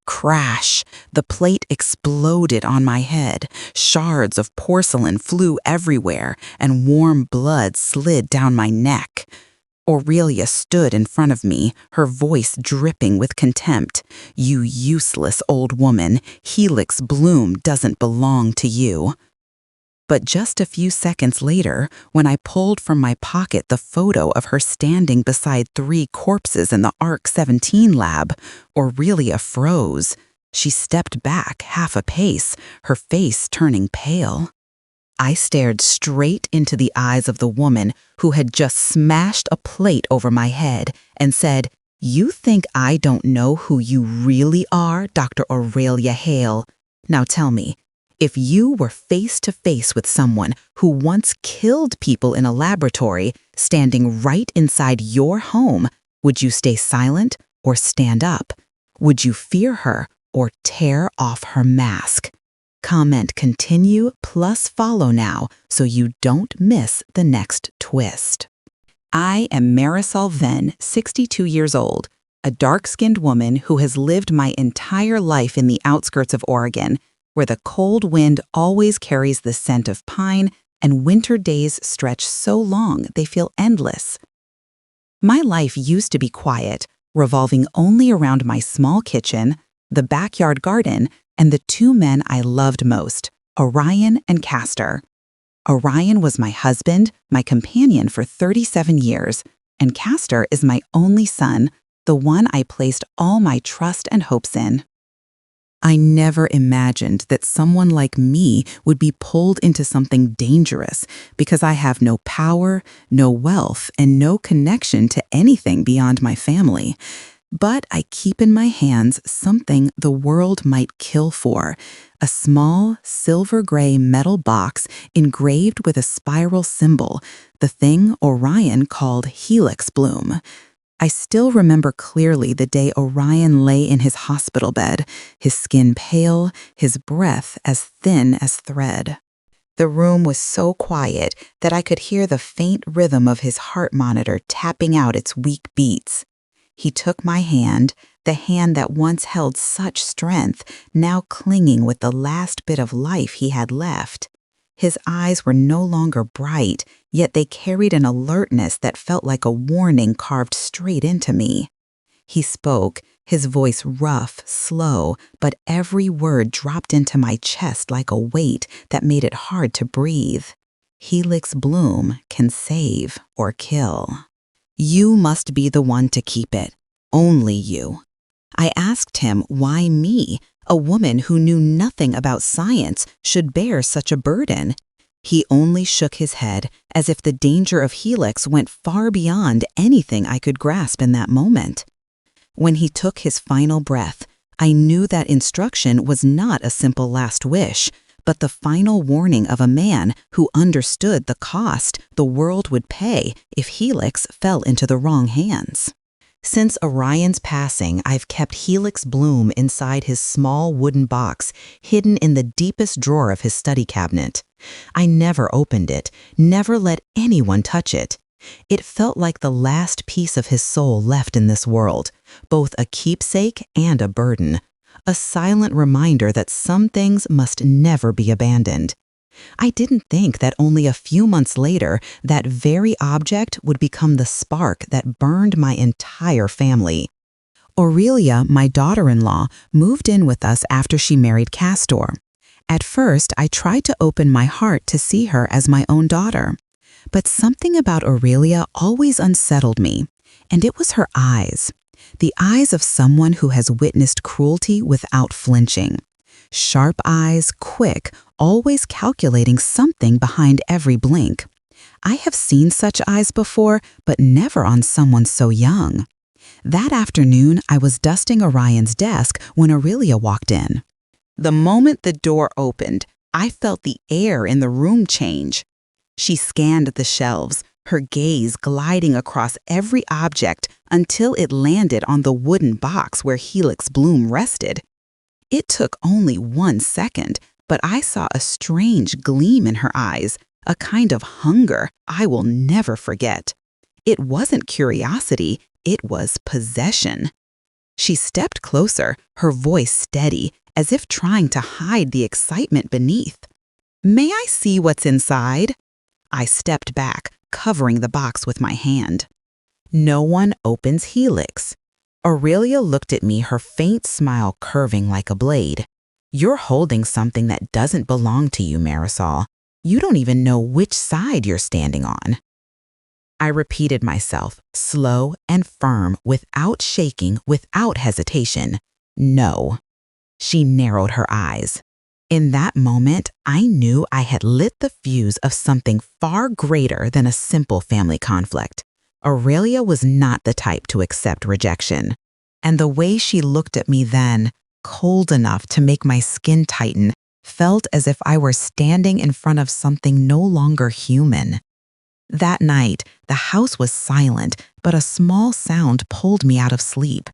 Crash! The plate exploded on my head. Shards of porcelain flew everywhere, and warm blood slid down my neck. Aurelia stood in front of me, her voice dripping with contempt. "You useless old woman, Helix Bloom doesn't belong to you." But just a few seconds later, when I pulled from my pocket the photo of her standing beside 3 corpses in the ARC-17 lab, Aurelia froze. She stepped back half a pace, her face turning pale. I stared straight into the eyes of the woman who had just smashed a plate over my head and said, "You think I don't know who you really are, Dr. Aurelia Hale? Now tell me, if you were face to face with someone who once killed people in a laboratory standing right inside your home, would you stay silent or stand up? Would you fear her or tear off her mask?" Comment continue plus follow now so you don't miss the next twist. I am Marisol Venn, 62 years old, a dark-skinned woman who has lived my entire life in the outskirts of Oregon, where the cold wind always carries the scent of pine and winter days stretch so long they feel endless. My life used to be quiet, revolving only around my small kitchen, the backyard garden, and the 2 men I loved most, Orion and Castor. Orion was my husband, my companion for 37 years, and Castor is my only son, the one I placed all my trust and hopes in. I never imagined that someone like me would be pulled into something dangerous because I have no power, no wealth, and no connection to anything beyond my family. But I keep in my hands something the world might kill for, a small, silver-gray metal box engraved with a spiral symbol, the thing Orion called Helix Bloom. I still remember clearly the day Orion lay in his hospital bed, his skin pale, his breath as thin as thread. The room was so quiet that I could hear the faint rhythm of his heart monitor tapping out its weak beats. He took my hand, the hand that once held such strength, now clinging with the last bit of life he had left. His eyes were no longer bright, yet they carried an alertness that felt like a warning carved straight into me. He spoke, his voice rough, slow, but every word dropped into my chest like a weight that made it hard to breathe. Helix Bloom can save or kill. You must be the one to keep it. Only you. I asked him why me, a woman who knew nothing about science, should bear such a burden. He only shook his head, as if the danger of Helix went far beyond anything I could grasp in that moment. When he took his final breath, I knew that instruction was not a simple last wish, but the final warning of a man who understood the cost the world would pay if Helix fell into the wrong hands. Since Orion's passing, I've kept Helix Bloom inside his small wooden box, hidden in the deepest drawer of his study cabinet. I never opened it, never let anyone touch it. It felt like the last piece of his soul left in this world, both a keepsake and a burden, a silent reminder that some things must never be abandoned. I didn't think that only a few months later, that very object would become the spark that burned my entire family. Aurelia, my daughter-in-law, moved in with us after she married Castor. At first, I tried to open my heart to see her as my own daughter. But something about Aurelia always unsettled me, and it was her eyes. The eyes of someone who has witnessed cruelty without flinching. Sharp eyes, quick, always calculating something behind every blink. I have seen such eyes before, but never on someone so young. That afternoon, I was dusting Orion's desk when Aurelia walked in. The moment the door opened, I felt the air in the room change. She scanned the shelves, her gaze gliding across every object until it landed on the wooden box where Helix Bloom rested. It took only 1 second, but I saw a strange gleam in her eyes, a kind of hunger I will never forget. It wasn't curiosity, it was possession. She stepped closer, her voice steady, as if trying to hide the excitement beneath. "May I see what's inside?" I stepped back, covering the box with my hand. "No one opens Helix." Aurelia looked at me, her faint smile curving like a blade. "You're holding something that doesn't belong to you, Marisol. You don't even know which side you're standing on." I repeated myself, slow and firm, without shaking, without hesitation. "No." She narrowed her eyes. In that moment, I knew I had lit the fuse of something far greater than a simple family conflict. Aurelia was not the type to accept rejection. And the way she looked at me then, cold enough to make my skin tighten, felt as if I were standing in front of something no longer human. That night, the house was silent, but a small sound pulled me out of sleep.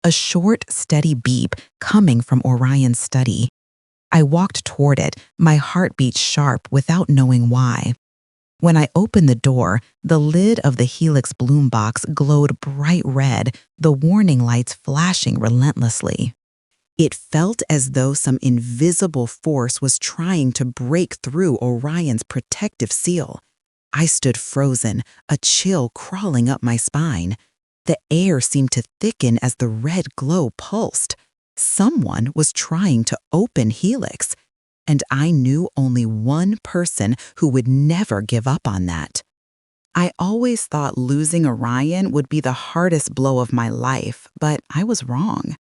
A short, steady beep coming from Orion's study. I walked toward it, my heartbeat sharp without knowing why. When I opened the door, the lid of the Helix bloom box glowed bright red, the warning lights flashing relentlessly. It felt as though some invisible force was trying to break through Orion's protective seal. I stood frozen, a chill crawling up my spine. The air seemed to thicken as the red glow pulsed. Someone was trying to open Helix, and I knew only one person who would never give up on that. I always thought losing Orion would be the hardest blow of my life, but I was wrong.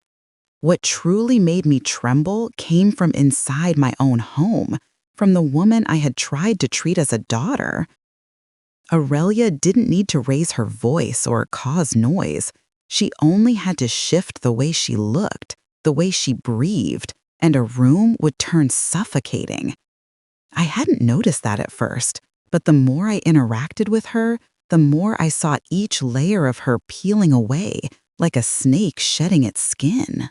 What truly made me tremble came from inside my own home, from the woman I had tried to treat as a daughter. Aurelia didn't need to raise her voice or cause noise. She only had to shift the way she looked, the way she breathed, and a room would turn suffocating. I hadn't noticed that at first, but the more I interacted with her, the more I saw each layer of her peeling away, like a snake shedding its skin.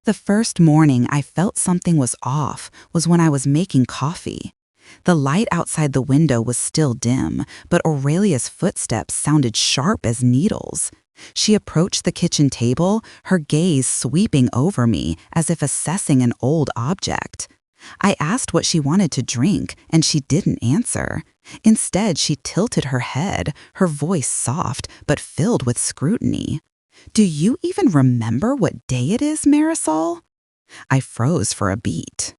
The first morning I felt something was off was when I was making coffee. The light outside the window was still dim, but Aurelia's footsteps sounded sharp as needles. She approached the kitchen table, her gaze sweeping over me as if assessing an old object. I asked what she wanted to drink, and she didn't answer. Instead, she tilted her head, her voice soft but filled with scrutiny. "Do you even remember what day it is, Marisol?" I froze for a beat.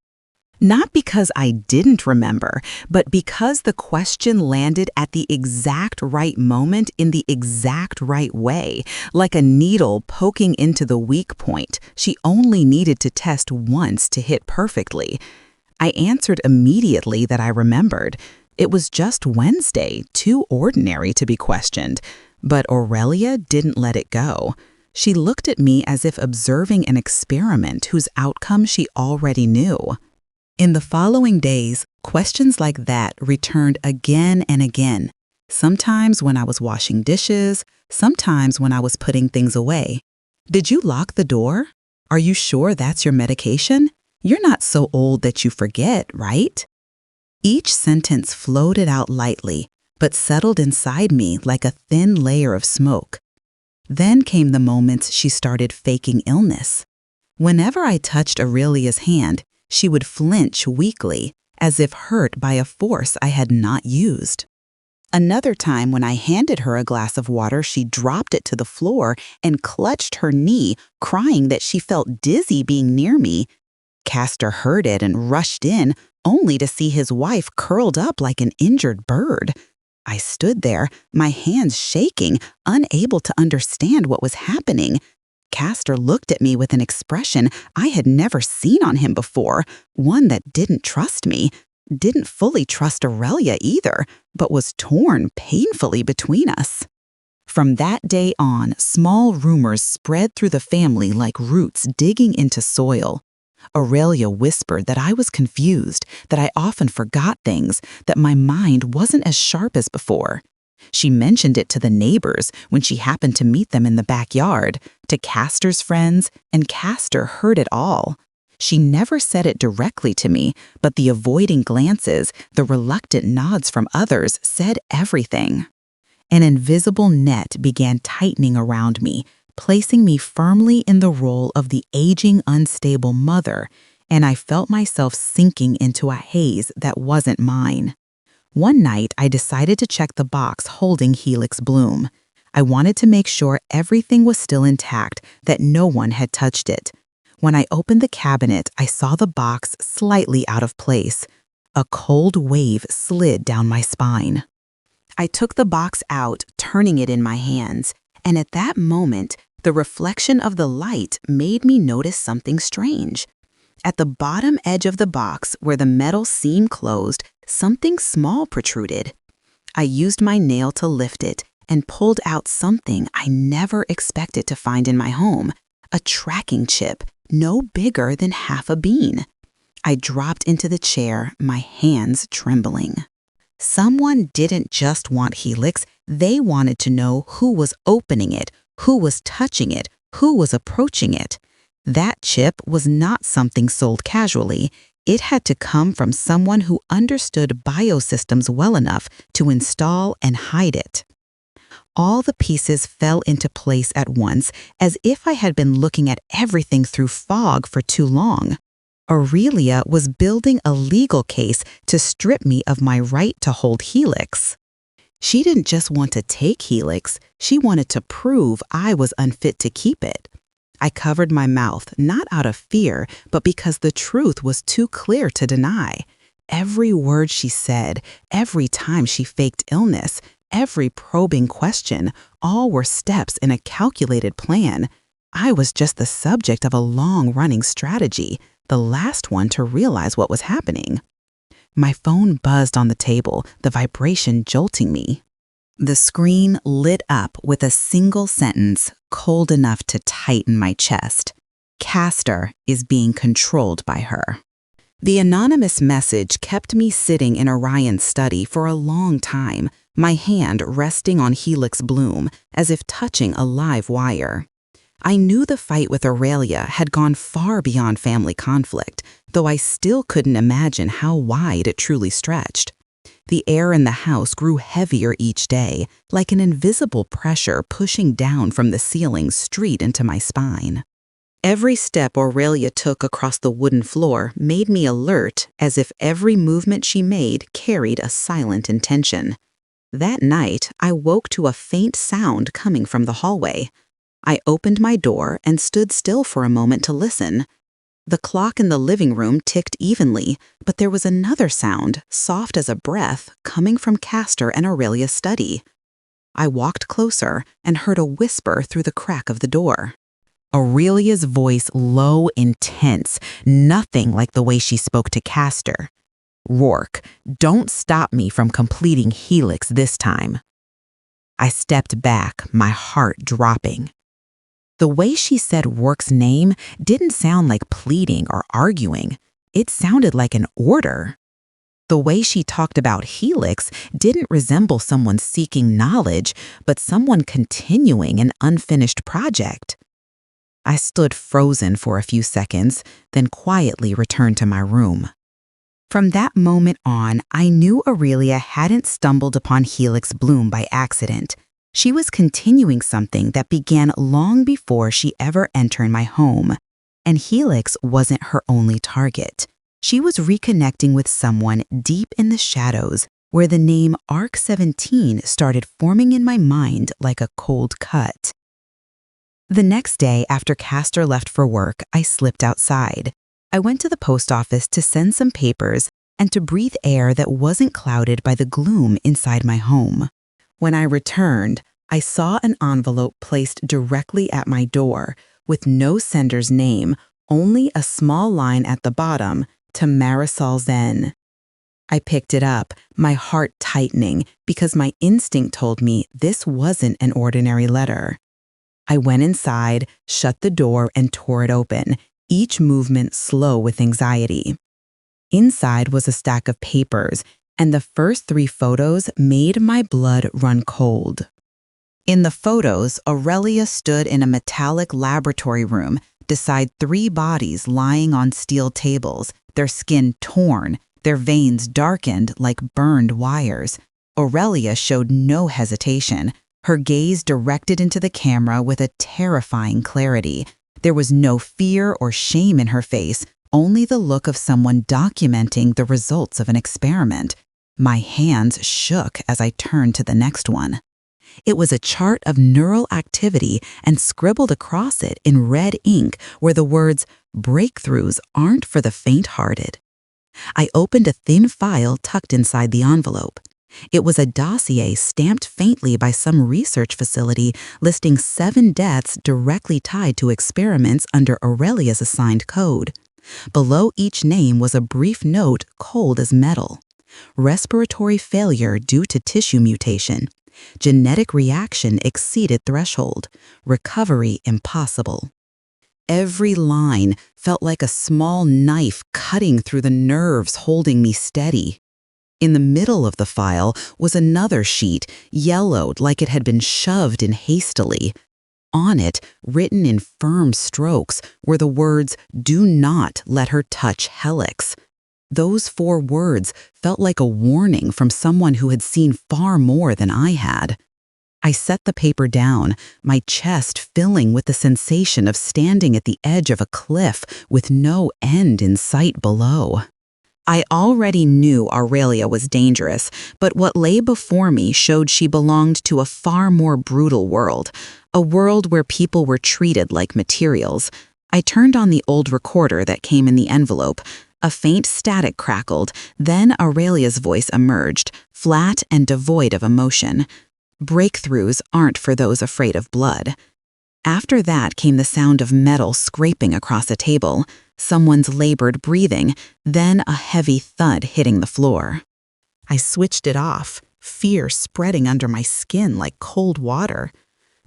Not because I didn't remember, but because the question landed at the exact right moment in the exact right way, like a needle poking into the weak point she only needed to test once to hit perfectly. I answered immediately that I remembered. It was just Wednesday, too ordinary to be questioned. But Aurelia didn't let it go. She looked at me as if observing an experiment whose outcome she already knew. In the following days, questions like that returned again and again, sometimes when I was washing dishes, sometimes when I was putting things away. "Did you lock the door? Are you sure that's your medication? You're not so old that you forget, right?" Each sentence floated out lightly, but settled inside me like a thin layer of smoke. Then came the moments she started faking illness. Whenever I touched Aurelia's hand, she would flinch weakly, as if hurt by a force I had not used. Another time when I handed her a glass of water, she dropped it to the floor and clutched her knee, crying that she felt dizzy being near me. Castor heard it and rushed in, only to see his wife curled up like an injured bird. I stood there, my hands shaking, unable to understand what was happening. Castor looked at me with an expression I had never seen on him before, one that didn't trust me, didn't fully trust Aurelia either, but was torn painfully between us. From that day on, small rumors spread through the family like roots digging into soil. Aurelia whispered that I was confused, that I often forgot things, that my mind wasn't as sharp as before. She mentioned it to the neighbors when she happened to meet them in the backyard, to Castor's friends, and Castor heard it all. She never said it directly to me, but the avoiding glances, the reluctant nods from others said everything. An invisible net began tightening around me, placing me firmly in the role of the aging, unstable mother, and I felt myself sinking into a haze that wasn't mine. One night, I decided to check the box holding Helix Bloom. I wanted to make sure everything was still intact, that no one had touched it. When I opened the cabinet, I saw the box slightly out of place. A cold wave slid down my spine. I took the box out, turning it in my hands, and at that moment, the reflection of the light made me notice something strange. At the bottom edge of the box, where the metal seam closed, something small protruded. I used my nail to lift it and pulled out something I never expected to find in my home, a tracking chip no bigger than half a bean. I dropped into the chair, my hands trembling. Someone didn't just want Helix, they wanted to know who was opening it, who was touching it, who was approaching it. That chip was not something sold casually. It had to come from someone who understood biosystems well enough to install and hide it. All the pieces fell into place at once, as if I had been looking at everything through fog for too long. Aurelia was building a legal case to strip me of my right to hold Helix. She didn't just want to take Helix, she wanted to prove I was unfit to keep it. I covered my mouth, not out of fear, but because the truth was too clear to deny. Every word she said, every time she faked illness, every probing question, all were steps in a calculated plan. I was just the subject of a long-running strategy, the last one to realize what was happening. My phone buzzed on the table, the vibration jolting me. The screen lit up with a single sentence, cold enough to tighten my chest. Castor is being controlled by her. The anonymous message kept me sitting in Orion's study for a long time, my hand resting on Helix Bloom as if touching a live wire. I knew the fight with Aurelia had gone far beyond family conflict, though I still couldn't imagine how wide it truly stretched. The air in the house grew heavier each day, like an invisible pressure pushing down from the ceiling straight into my spine. Every step Aurelia took across the wooden floor made me alert, as if every movement she made carried a silent intention. That night, I woke to a faint sound coming from the hallway. I opened my door and stood still for a moment to listen. The clock in the living room ticked evenly, but there was another sound, soft as a breath, coming from Castor and Aurelia's study. I walked closer and heard a whisper through the crack of the door. Aurelia's voice low, intense, nothing like the way she spoke to Castor. "Rourke, don't stop me from completing Helix this time." I stepped back, my heart dropping. The way she said Rourke's name didn't sound like pleading or arguing. It sounded like an order. The way she talked about Helix didn't resemble someone seeking knowledge, but someone continuing an unfinished project. I stood frozen for a few seconds, then quietly returned to my room. From that moment on, I knew Aurelia hadn't stumbled upon Helix Bloom by accident. She was continuing something that began long before she ever entered my home. And Helix wasn't her only target. She was reconnecting with someone deep in the shadows, where the name ARC-17 started forming in my mind like a cold cut. The next day after Castor left for work, I slipped outside. I went to the post office to send some papers and to breathe air that wasn't clouded by the gloom inside my home. When I returned, I saw an envelope placed directly at my door with no sender's name, only a small line at the bottom, to Marisol Zen. I picked it up, my heart tightening because my instinct told me this wasn't an ordinary letter. I went inside, shut the door, and tore it open, each movement slow with anxiety. Inside was a stack of papers, and the first 3 photos made my blood run cold. In the photos, Aurelia stood in a metallic laboratory room beside 3 bodies lying on steel tables, their skin torn, their veins darkened like burned wires. Aurelia showed no hesitation, Her gaze directed into the camera with a terrifying clarity. There was no fear or shame in her face, only the look of someone documenting the results of an experiment. My hands shook as I turned to the next one. It was a chart of neural activity, and scribbled across it in red ink were the words, "Breakthroughs aren't for the faint-hearted." I opened a thin file tucked inside the envelope. It was a dossier stamped faintly by some research facility listing 7 deaths directly tied to experiments under Aurelia's assigned code. Below each name was a brief note cold as metal. Respiratory failure due to tissue mutation. Genetic reaction exceeded threshold. Recovery impossible. Every line felt like a small knife cutting through the nerves holding me steady. In the middle of the file was another sheet, yellowed like it had been shoved in hastily. On it, written in firm strokes, were the words, "Do not let her touch Helix." Those 4 words felt like a warning from someone who had seen far more than I had. I set the paper down, my chest filling with the sensation of standing at the edge of a cliff with no end in sight below. I already knew Aurelia was dangerous, but what lay before me showed she belonged to a far more brutal world, a world where people were treated like materials. I turned on the old recorder that came in the envelope. A faint static crackled, then Aurelia's voice emerged, flat and devoid of emotion. "Breakthroughs aren't for those afraid of blood." After that came the sound of metal scraping across a table, someone's labored breathing, then a heavy thud hitting the floor. I switched it off, fear spreading under my skin like cold water.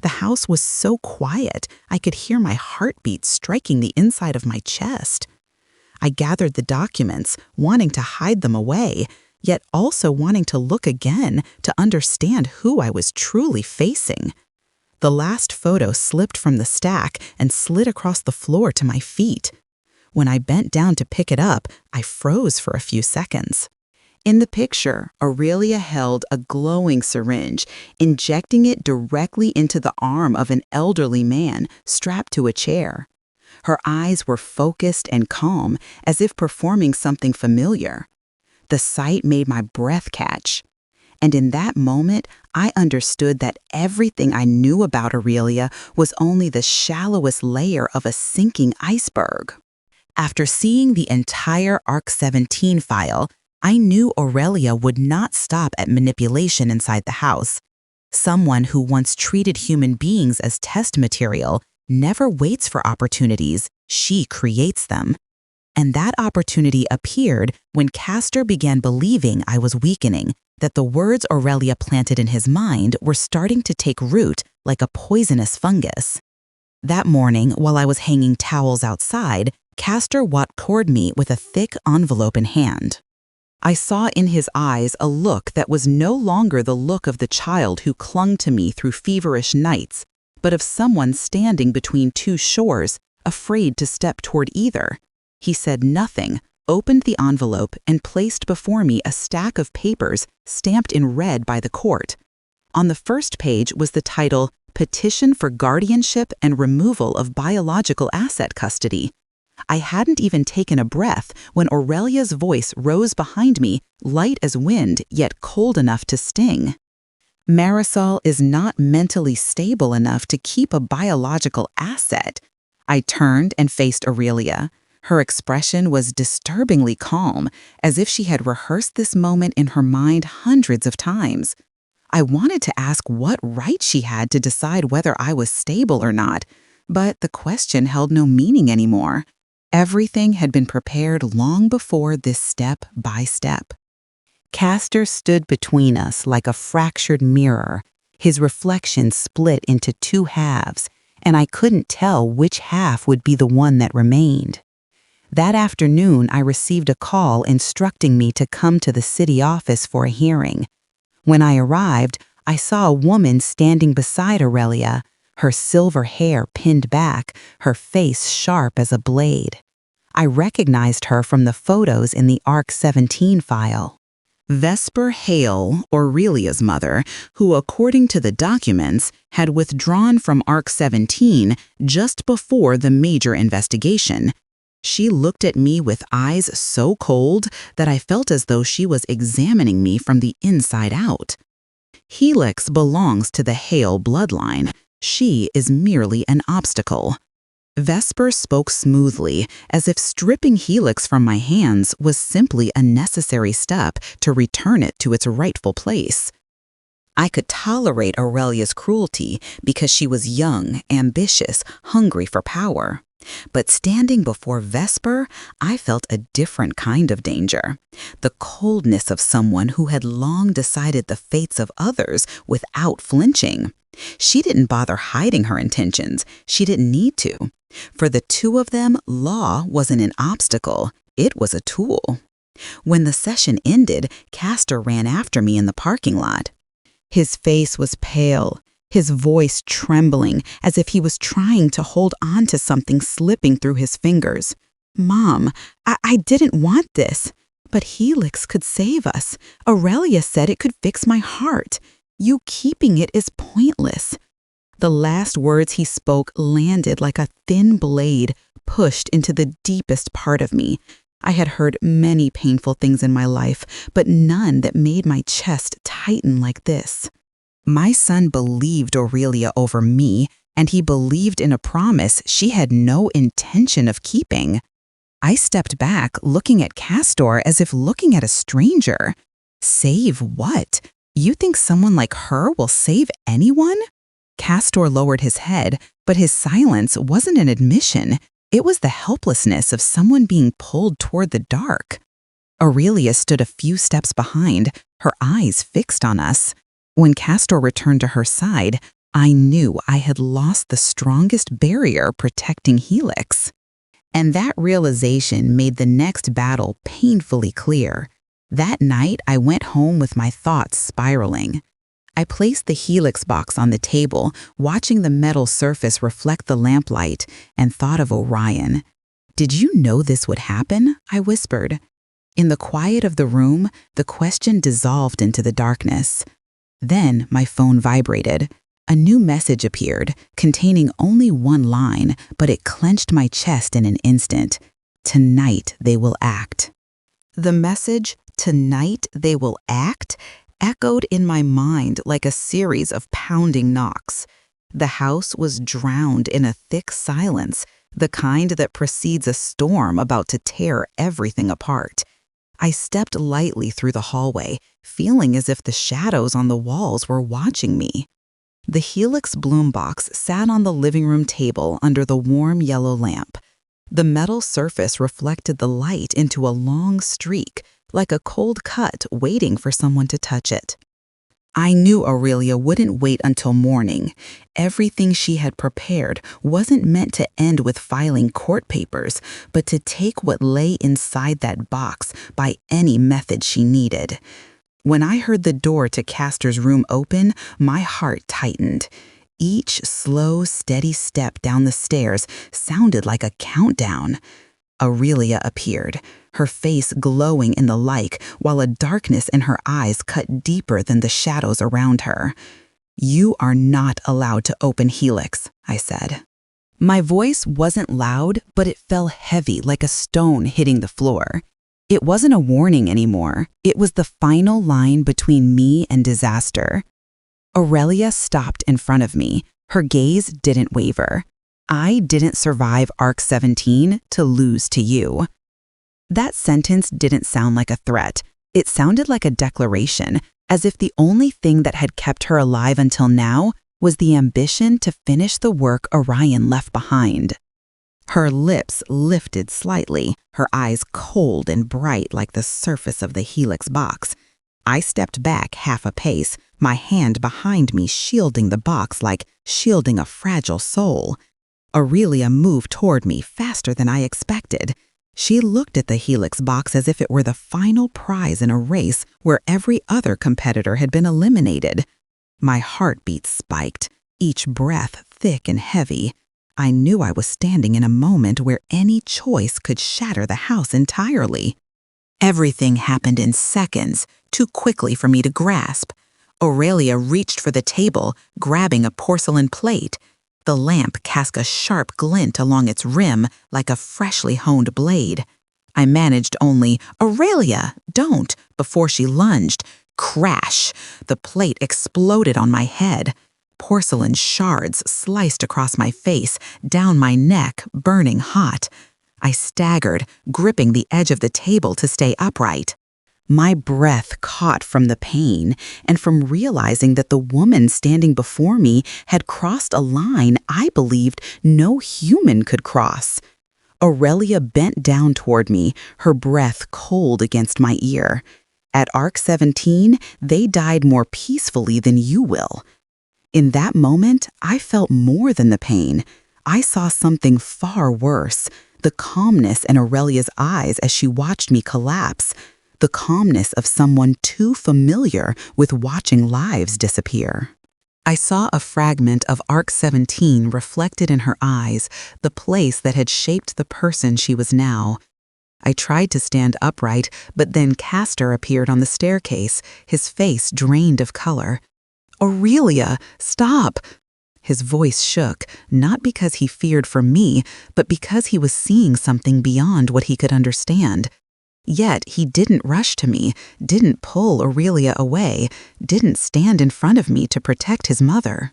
The house was so quiet, I could hear my heartbeat striking the inside of my chest. I gathered the documents, wanting to hide them away, yet also wanting to look again to understand who I was truly facing. The last photo slipped from the stack and slid across the floor to my feet. When I bent down to pick it up, I froze for a few seconds. In the picture, Aurelia held a glowing syringe, injecting it directly into the arm of an elderly man strapped to a chair. Her eyes were focused and calm, as if performing something familiar. The sight made my breath catch. And in that moment, I understood that everything I knew about Aurelia was only the shallowest layer of a sinking iceberg. After seeing the entire ARC-17 file, I knew Aurelia would not stop at manipulation inside the house. Someone who once treated human beings as test material never waits for opportunities, she creates them. And that opportunity appeared when Castor began believing I was weakening, that the words Aurelia planted in his mind were starting to take root like a poisonous fungus. That morning, while I was hanging towels outside, Castor walked toward me with a thick envelope in hand. I saw in his eyes a look that was no longer the look of the child who clung to me through feverish nights, but of someone standing between 2 shores, afraid to step toward either. He said nothing, opened the envelope, and placed before me a stack of papers stamped in red by the court. On the first page was the title, "Petition for Guardianship and Removal of Biological Asset Custody." I hadn't even taken a breath when Aurelia's voice rose behind me, light as wind, yet cold enough to sting. "Marisol is not mentally stable enough to keep a biological asset." I turned and faced Aurelia. Her expression was disturbingly calm, as if she had rehearsed this moment in her mind hundreds of times. I wanted to ask what right she had to decide whether I was stable or not, but the question held no meaning anymore. Everything had been prepared long before this step by step. Castor stood between us like a fractured mirror, his reflection split into 2 halves, and I couldn't tell which half would be the one that remained. That afternoon, I received a call instructing me to come to the city office for a hearing. When I arrived, I saw a woman standing beside Aurelia, her silver hair pinned back, her face sharp as a blade. I recognized her from the photos in the ARC-17 file. Vesper Hale, Aurelia's mother, who according to the documents had withdrawn from ARC 17 just before the major investigation. She looked at me with eyes so cold that I felt as though she was examining me from the inside out. Helix belongs to the Hale bloodline. She is merely an obstacle. Vesper spoke smoothly, as if stripping Helix from my hands was simply a necessary step to return it to its rightful place. I could tolerate Aurelia's cruelty because she was young, ambitious, hungry for power. But standing before Vesper, I felt a different kind of danger. The coldness of someone who had long decided the fates of others without flinching. She didn't bother hiding her intentions. She didn't need to. For the two of them, law wasn't an obstacle. It was a tool. When the session ended, Castor ran after me in the parking lot. His face was pale, his voice trembling as if he was trying to hold on to something slipping through his fingers. "Mom, I didn't want this. But Helix could save us. Aurelia said it could fix my heart. You keeping it is pointless." The last words he spoke landed like a thin blade pushed into the deepest part of me. I had heard many painful things in my life, but none that made my chest tighten like this. My son believed Aurelia over me, and he believed in a promise she had no intention of keeping. I stepped back, looking at Castor as if looking at a stranger. Save what? You think someone like her will save anyone? Castor lowered his head, but his silence wasn't an admission. It was the helplessness of someone being pulled toward the dark. Aurelia stood a few steps behind, her eyes fixed on us. When Castor returned to her side, I knew I had lost the strongest barrier protecting Helix. And that realization made the next battle painfully clear. That night, I went home with my thoughts spiraling. I placed the Helix box on the table, watching the metal surface reflect the lamplight, and thought of Orion. "Did you know this would happen?" I whispered. In the quiet of the room, the question dissolved into the darkness. Then my phone vibrated. A new message appeared, containing only one line, but it clenched my chest in an instant. "Tonight they will act." The message, "Tonight they will act," echoed in my mind like a series of pounding knocks. The house was drowned in a thick silence, the kind that precedes a storm about to tear everything apart. I stepped lightly through the hallway, feeling as if the shadows on the walls were watching me. The Helix bloom box sat on the living room table under the warm yellow lamp. The metal surface reflected the light into a long streak, like a cold cut waiting for someone to touch it. I knew Aurelia wouldn't wait until morning. Everything she had prepared wasn't meant to end with filing court papers, but to take what lay inside that box by any method she needed. When I heard the door to Castor's room open, my heart tightened. Each slow, steady step down the stairs sounded like a countdown. Aurelia appeared, her face glowing in the light, while a darkness in her eyes cut deeper than the shadows around her. "You are not allowed to open Helix," I said. My voice wasn't loud, but it fell heavy like a stone hitting the floor. It wasn't a warning anymore. It was the final line between me and disaster. Aurelia stopped in front of me. Her gaze didn't waver. "I didn't survive ARC 17 to lose to you." That sentence didn't sound like a threat. It sounded like a declaration, as if the only thing that had kept her alive until now was the ambition to finish the work Orion left behind. Her lips lifted slightly, her eyes cold and bright like the surface of the Helix box. I stepped back half a pace, my hand behind me shielding the box like shielding a fragile soul. Aurelia moved toward me faster than I expected. She looked at the Helix box as if it were the final prize in a race where every other competitor had been eliminated. My heartbeat spiked, each breath thick and heavy. I knew I was standing in a moment where any choice could shatter the house entirely. Everything happened in seconds, too quickly for me to grasp. Aurelia reached for the table, grabbing a porcelain plate. The lamp cast a sharp glint along its rim like a freshly honed blade. I managed only, "Aurelia, don't," before she lunged. Crash! The plate exploded on my head. Porcelain shards sliced across my face, down my neck, burning hot. I staggered, gripping the edge of the table to stay upright. My breath caught from the pain and from realizing that the woman standing before me had crossed a line I believed no human could cross. Aurelia bent down toward me, her breath cold against my ear. At Arc 17, they died more peacefully than you will. In that moment, I felt more than the pain. I saw something far worse, the calmness in Aurelia's eyes as she watched me collapse, the calmness of someone too familiar with watching lives disappear. I saw a fragment of Arc 17 reflected in her eyes, the place that had shaped the person she was now. I tried to stand upright, but then Castor appeared on the staircase, his face drained of color. "Aurelia, stop!" His voice shook, not because he feared for me, but because he was seeing something beyond what he could understand. Yet he didn't rush to me, didn't pull Aurelia away, didn't stand in front of me to protect his mother.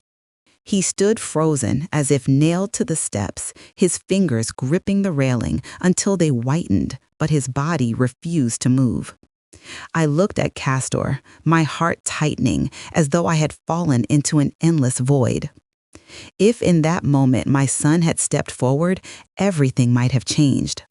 He stood frozen, as if nailed to the steps, his fingers gripping the railing until they whitened, but his body refused to move. I looked at Castor, my heart tightening, as though I had fallen into an endless void. If in that moment my son had stepped forward, everything might have changed.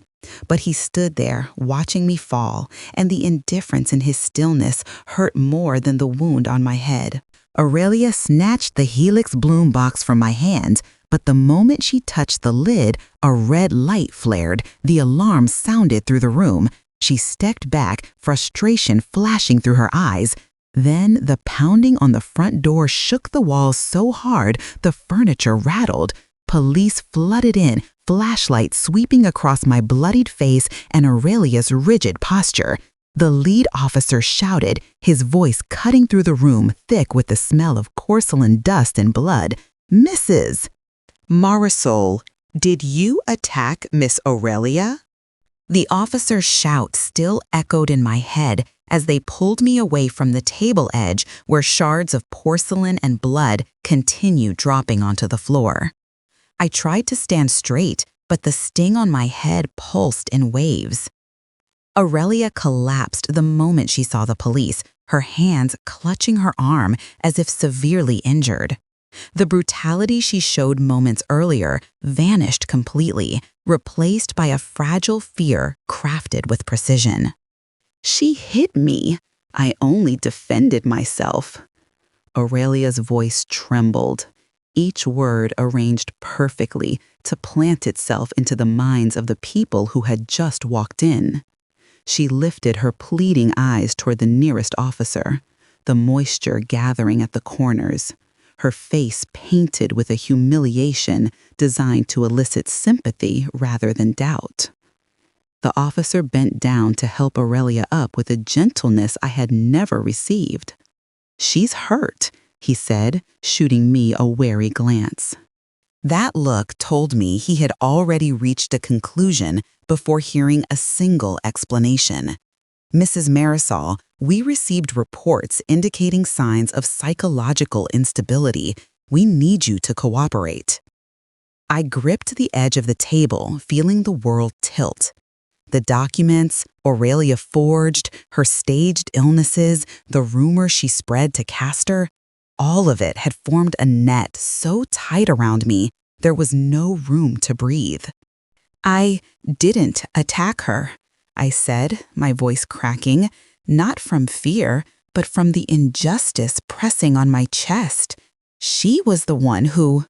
But he stood there, watching me fall, and the indifference in his stillness hurt more than the wound on my head. Aurelia snatched the Helix bloom box from my hands, but the moment she touched the lid, a red light flared, the alarm sounded through the room. She stepped back, frustration flashing through her eyes. Then the pounding on the front door shook the walls so hard the furniture rattled. Police flooded in, flashlight sweeping across my bloodied face and Aurelia's rigid posture. The lead officer shouted, his voice cutting through the room thick with the smell of porcelain dust and blood. "Mrs. Marisol, did you attack Miss Aurelia?" The officer's shout still echoed in my head as they pulled me away from the table edge where shards of porcelain and blood continued dropping onto the floor. I tried to stand straight, but the sting on my head pulsed in waves. Aurelia collapsed the moment she saw the police, her hands clutching her arm as if severely injured. The brutality she showed moments earlier vanished completely, replaced by a fragile fear crafted with precision. "She hit me. I only defended myself." Aurelia's voice trembled, each word arranged perfectly to plant itself into the minds of the people who had just walked in. She lifted her pleading eyes toward the nearest officer, the moisture gathering at the corners, her face painted with a humiliation designed to elicit sympathy rather than doubt. The officer bent down to help Aurelia up with a gentleness I had never received. "She's hurt," he said, shooting me a wary glance. That look told me he had already reached a conclusion before hearing a single explanation. "Mrs. Marisol, we received reports indicating signs of psychological instability. We need you to cooperate." I gripped the edge of the table, feeling the world tilt. The documents Aurelia forged, her staged illnesses, the rumor she spread to Castor, all of it had formed a net so tight around me there was no room to breathe. "I didn't attack her," I said, my voice cracking, not from fear, but from the injustice pressing on my chest. "She was the one who—"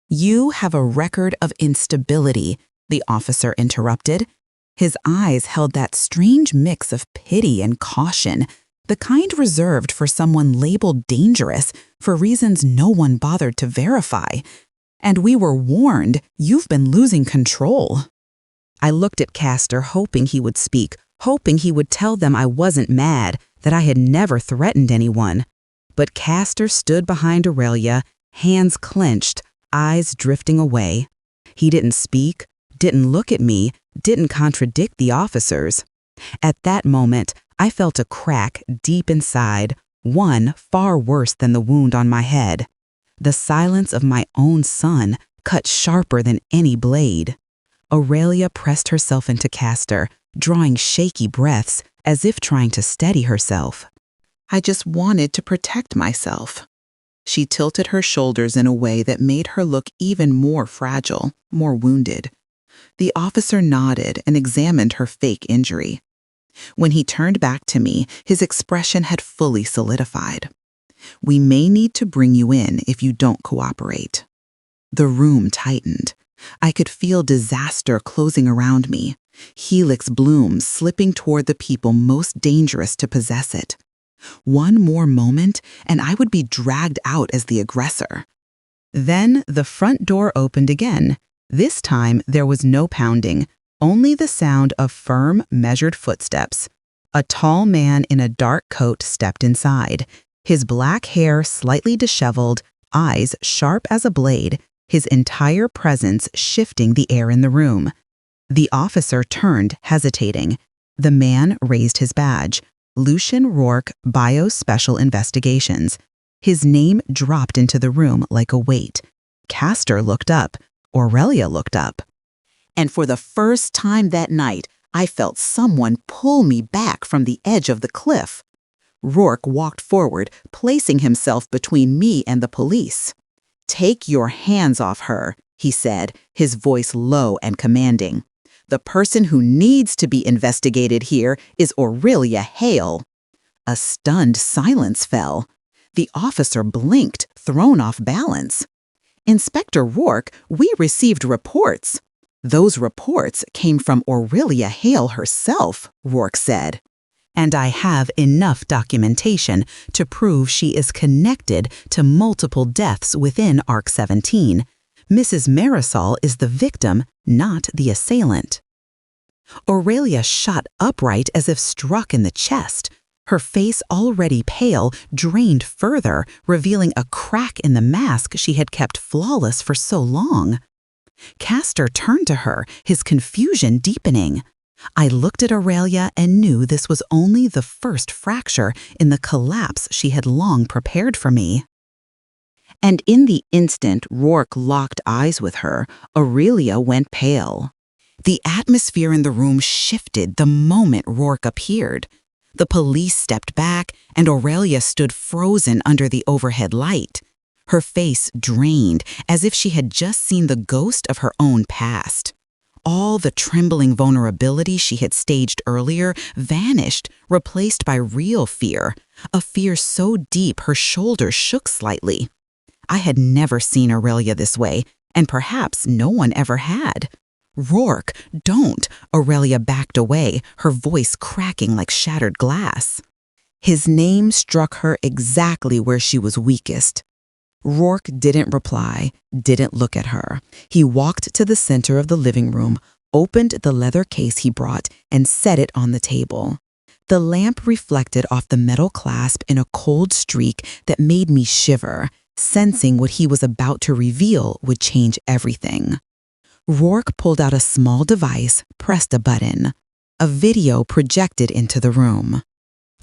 "You have a record of instability," the officer interrupted. His eyes held that strange mix of pity and caution, the kind reserved for someone labeled dangerous for reasons no one bothered to verify. "And we were warned, you've been losing control." I looked at Castor, hoping he would speak, hoping he would tell them I wasn't mad, that I had never threatened anyone. But Castor stood behind Aurelia, hands clenched, eyes drifting away. He didn't speak, didn't look at me, didn't contradict the officers. At that moment, I felt a crack deep inside, one far worse than the wound on my head. The silence of my own son cut sharper than any blade. Aurelia pressed herself into Castor, drawing shaky breaths as if trying to steady herself. I just wanted to protect myself. She tilted her shoulders in a way that made her look even more fragile, more wounded. The officer nodded and examined her fake injury. When he turned back to me, his expression had fully solidified. "We may need to bring you in if you don't cooperate." The room tightened. I could feel disaster closing around me, helix blooms slipping toward the people most dangerous to possess it. One more moment, and I would be dragged out as the aggressor. Then the front door opened again. This time there was no pounding, only the sound of firm, measured footsteps. A tall man in a dark coat stepped inside, his black hair slightly disheveled, eyes sharp as a blade, his entire presence shifting the air in the room. The officer turned, hesitating. The man raised his badge. Lucien Rourke, Bio Special Investigations. His name dropped into the room like a weight. Castor looked up. Aurelia looked up. And for the first time that night, I felt someone pull me back from the edge of the cliff. Rourke walked forward, placing himself between me and the police. "Take your hands off her," he said, his voice low and commanding. "The person who needs to be investigated here is Aurelia Hale." A stunned silence fell. The officer blinked, thrown off balance. "Inspector Rourke, we received reports." "Those reports came from Aurelia Hale herself," Rourke said. "And I have enough documentation to prove she is connected to multiple deaths within ARC 17. Mrs. Marisol is the victim, not the assailant." Aurelia shot upright as if struck in the chest. Her face, already pale, drained further, revealing a crack in the mask she had kept flawless for so long. Castor turned to her, his confusion deepening. I looked at Aurelia and knew this was only the first fracture in the collapse she had long prepared for me. And in the instant Rourke locked eyes with her, Aurelia went pale. The atmosphere in the room shifted the moment Rourke appeared. The police stepped back, and Aurelia stood frozen under the overhead light. Her face drained, as if she had just seen the ghost of her own past. All the trembling vulnerability she had staged earlier vanished, replaced by real fear, a fear so deep her shoulders shook slightly. I had never seen Aurelia this way, and perhaps no one ever had. "Rourke, don't!" Aurelia backed away, her voice cracking like shattered glass. His name struck her exactly where she was weakest. Rourke didn't reply, didn't look at her. He walked to the center of the living room, opened the leather case he brought, and set it on the table. The lamp reflected off the metal clasp in a cold streak that made me shiver, sensing what he was about to reveal would change everything. Rourke pulled out a small device, pressed a button. A video projected into the room.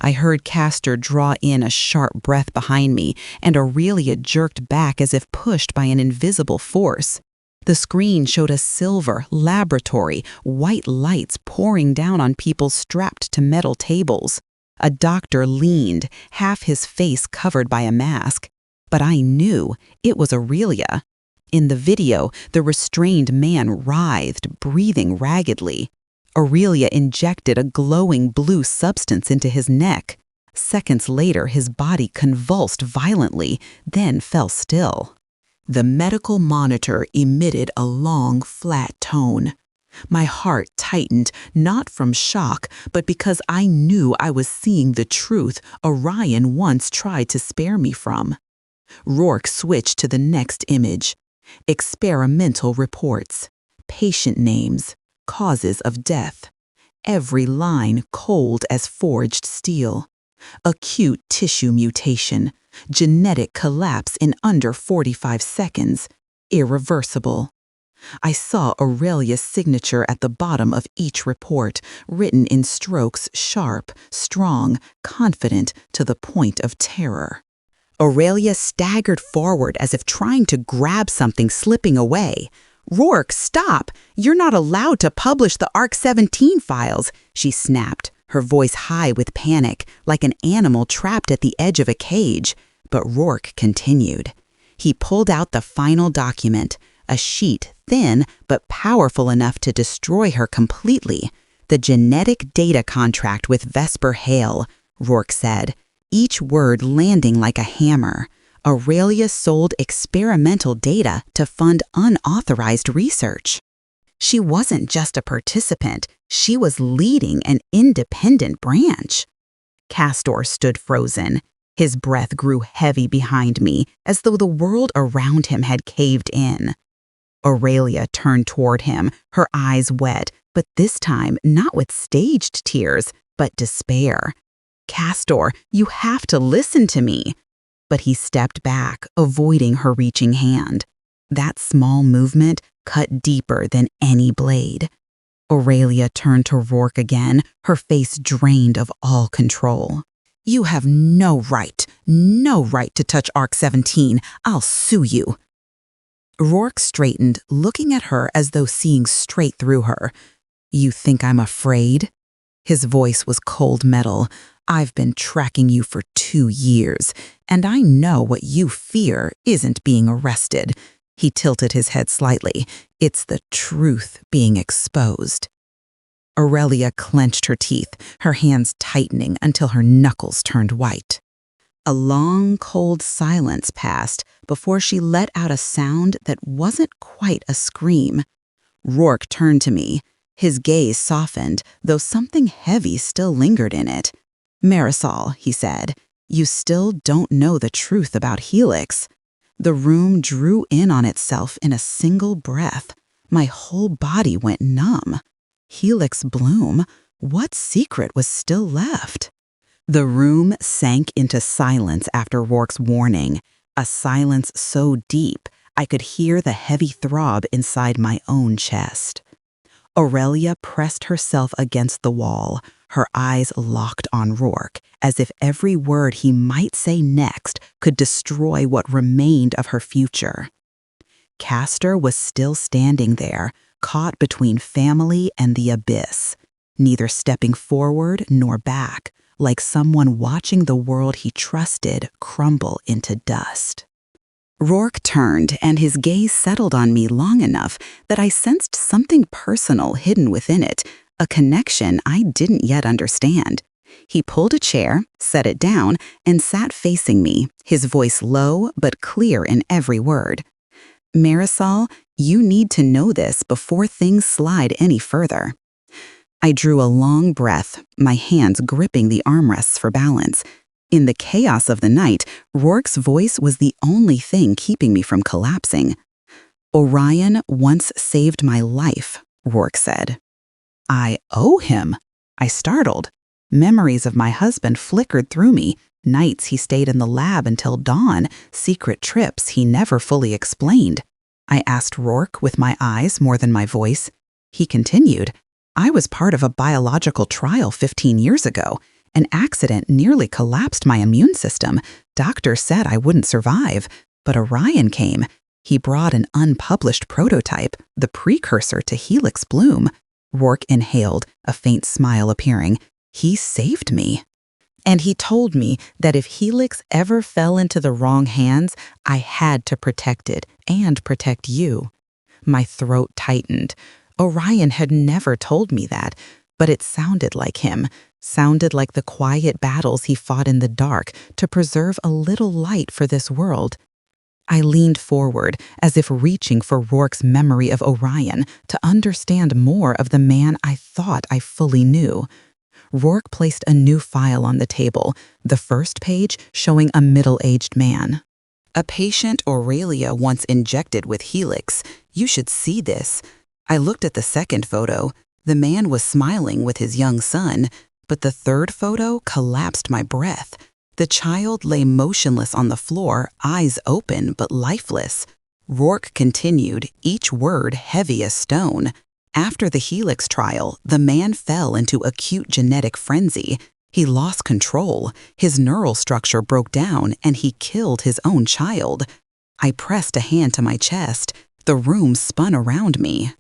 I heard Castor draw in a sharp breath behind me, and Aurelia jerked back as if pushed by an invisible force. The screen showed a silver, laboratory, white lights pouring down on people strapped to metal tables. A doctor leaned, half his face covered by a mask. But I knew it was Aurelia. In the video, the restrained man writhed, breathing raggedly. Aurelia injected a glowing blue substance into his neck. Seconds later, his body convulsed violently, then fell still. The medical monitor emitted a long, flat tone. My heart tightened, not from shock, but because I knew I was seeing the truth Orion once tried to spare me from. Rourke switched to the next image. Experimental reports, patient names, causes of death. every line cold as forged steel. Acute tissue mutation, genetic collapse in under 45 seconds, irreversible. I saw Aurelia's signature at the bottom of each report, written in strokes sharp, strong, confident to the point of terror. Aurelia staggered forward as if trying to grab something slipping away. "Rourke, stop! You're not allowed to publish the ARC-17 files," she snapped, her voice high with panic, like an animal trapped at the edge of a cage. But Rourke continued. He pulled out the final document, a sheet thin but powerful enough to destroy her completely. "The genetic data contract with Vesper Hale," Rourke said, each word landing like a hammer. "Aurelia sold experimental data to fund unauthorized research." She wasn't just a participant, she was leading an independent branch. Castor stood frozen. His breath grew heavy behind me, as though the world around him had caved in. Aurelia turned toward him, her eyes wet, but this time not with staged tears, but despair. "Castor, you have to listen to me." But he stepped back, avoiding her reaching hand. That small movement cut deeper than any blade. Aurelia turned to Rourke again, her face drained of all control. "You have no right to touch ARC-17. I'll sue you." Rourke straightened, looking at her as though seeing straight through her. "You think I'm afraid?" His voice was cold metal. "I've been tracking you for 2 years, and I know what you fear isn't being arrested." He tilted his head slightly. "It's the truth being exposed." Aurelia clenched her teeth, her hands tightening until her knuckles turned white. A long, cold silence passed before she let out a sound that wasn't quite a scream. Rourke turned to me. His gaze softened, though something heavy still lingered in it. "Marisol," he said, "you still don't know the truth about Helix." The room drew in on itself in a single breath. My whole body went numb. Helix Bloom? What secret was still left? The room sank into silence after Rourke's warning, a silence so deep I could hear the heavy throb inside my own chest. Aurelia pressed herself against the wall, her eyes locked on Rourke, as if every word he might say next could destroy what remained of her future. Castor was still standing there, caught between family and the abyss, neither stepping forward nor back, like someone watching the world he trusted crumble into dust. Rourke turned, and his gaze settled on me long enough that I sensed something personal hidden within it, a connection I didn't yet understand. He pulled a chair, set it down, and sat facing me, his voice low but clear in every word. "Marisol, you need to know this before things slide any further." I drew a long breath, my hands gripping the armrests for balance. In the chaos of the night, Rourke's voice was the only thing keeping me from collapsing. "Orion once saved my life," Rourke said. "I owe him?" I startled. Memories of my husband flickered through me, nights he stayed in the lab until dawn, secret trips he never fully explained. I asked Rourke with my eyes more than my voice. He continued, "I was part of a biological trial 15 years ago. An accident nearly collapsed my immune system. Doctors said I wouldn't survive, but Orion came. He brought an unpublished prototype, the precursor to Helix Bloom." Rourke inhaled, a faint smile appearing. "He saved me. And he told me that if Helix ever fell into the wrong hands, I had to protect it and protect you." My throat tightened. Orion had never told me that, but it sounded like him, sounded like the quiet battles he fought in the dark to preserve a little light for this world. I leaned forward, as if reaching for Rourke's memory of Orion to understand more of the man I thought I fully knew. Rourke placed a new file on the table, the first page showing a middle-aged man. "A patient Aurelia once injected with Helix. You should see this." I looked at the second photo. The man was smiling with his young son, but the third photo collapsed my breath. The child lay motionless on the floor, eyes open but lifeless. Rourke continued, each word heavy as stone. After the Helix trial, the man fell into acute genetic frenzy. He lost control, his neural structure broke down, and he killed his own child. I pressed a hand to my chest. The room spun around me.